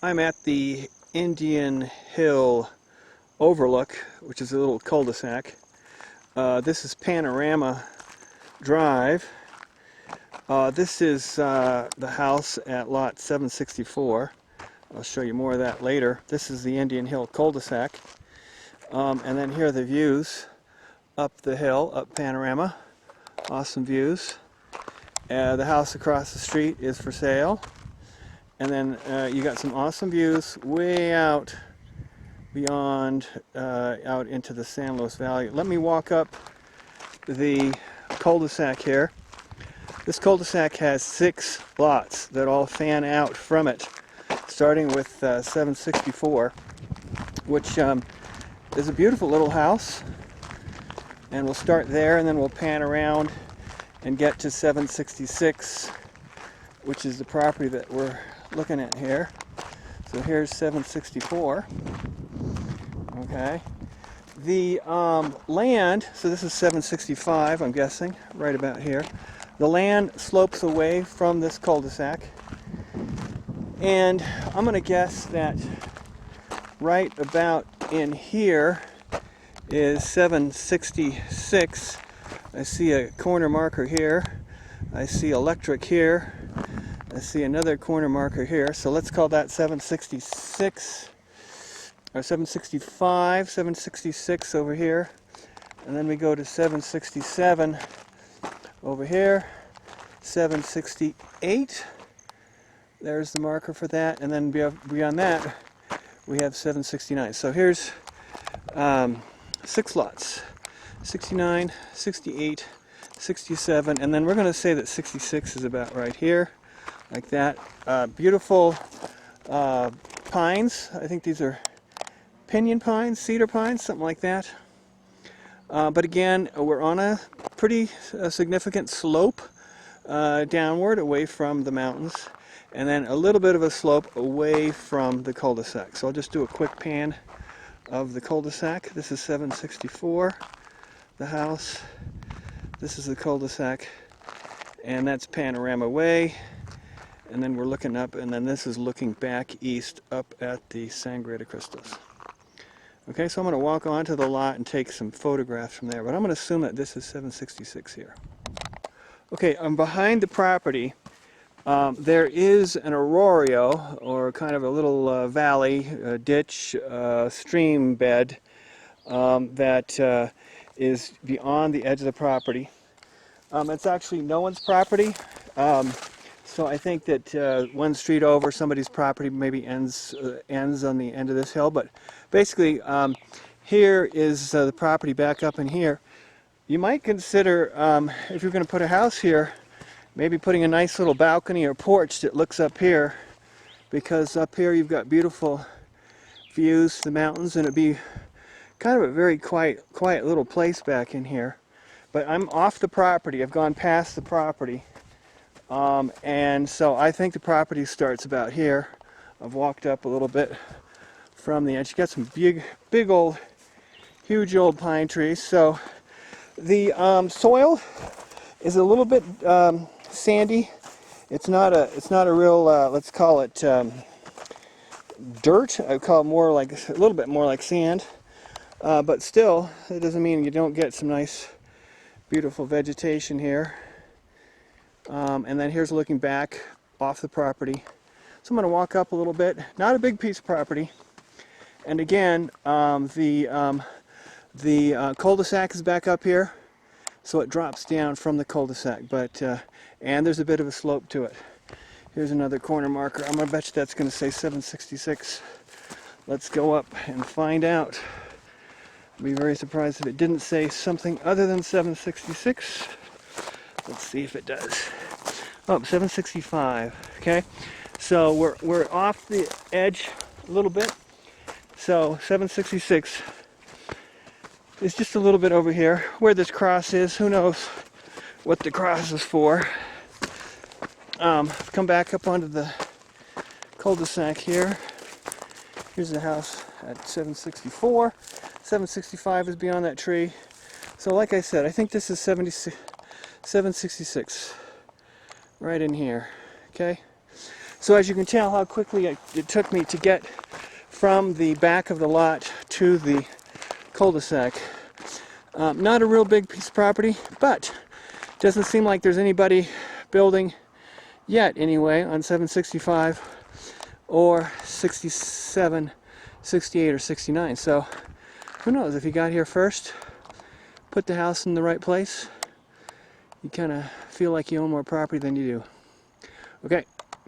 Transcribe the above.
I'm at the Indian Hill Overlook, which is a little cul-de-sac. This is Panorama Drive. This is the house at lot 764. I'll show you more of that later. This is the Indian Hill cul-de-sac. And then here are the views up the hill, up Panorama. Awesome views. The house across the street is for sale. And then you got some awesome views way out beyond, out into the San Luis Valley. Let me walk up the cul-de-sac here. This cul-de-sac has 6 lots that all fan out from it, starting with 764, which is a beautiful little house. And we'll start there, and then we'll pan around and get to 766, which is the property that we're looking at here. So here's 764. Okay. The land, so this is 765, I'm guessing, right about here. The land slopes away from this cul-de-sac. And I'm going to guess that right about in here is 766. I see a corner marker here. I see electric here. I see another corner marker here. So let's call that 766 or 765, 766 over here. And then we go to 767 over here. 768. There's the marker for that. And then beyond that, we have 769. So here's 6 lots. 69, 68, 67, and then we're going to say that 66 is about right here, like that. Beautiful pines. I think these are pinyon pines, cedar pines, something like that. But again, we're on a pretty significant slope downward away from the mountains, and then a little bit of a slope away from the cul-de-sac. So I'll just do a quick pan of the cul-de-sac. This is 764, the house. This is the cul-de-sac, and that's Panorama Way. And then we're looking up, and then this is looking back east up at the Sangre de Cristos. Okay, so I'm going to walk onto the lot and take some photographs from there, but I'm going to assume that this is 766 here. Okay, I'm behind the property. There is an arroyo, or kind of a little valley, ditch, stream bed that is beyond the edge of the property. It's actually no one's property, so I think that one street over, somebody's property maybe ends on the end of this hill, but basically here is the property back up in here. You might consider, if you're going to put a house here, maybe putting a nice little balcony or porch that looks up here, because up here you've got beautiful views to the mountains, and it'd be kind of a very quiet little place back in here. But I'm off the property. I've gone past the property, and so I think the property starts about here. I've walked up a little bit from the edge. You got some big old, huge old pine trees. So the soil is a little bit sandy. It's not a real let's call it dirt. I would call it more like a little bit more like sand. But still, it doesn't mean you don't get some nice, beautiful vegetation here. And then here's looking back off the property. So I'm going to walk up a little bit. Not a big piece of property. And again, the cul-de-sac is back up here, so it drops down from the cul-de-sac. But and there's a bit of a slope to it. Here's another corner marker. I'm going to bet you that's going to say 766. Let's go up and find out. I'd be very surprised if it didn't say something other than 766. Let's see if it does. Oh, 765. Okay, so we're off the edge a little bit. So 766 is just a little bit over here. Where this cross is, who knows what the cross is for. Come back up onto the cul-de-sac here. Here's the house at 764. 765 is beyond that tree. So like I said, I think this is 766 right in here. Okay, So as you can tell how quickly it took me to get from the back of the lot to the cul-de-sac. Not a real big piece of property, but doesn't seem like there's anybody building yet anyway on 765 or 67, 68 or 69. So who knows, if you got here first, put the house in the right place, you kind of feel like you own more property than you do. Okay,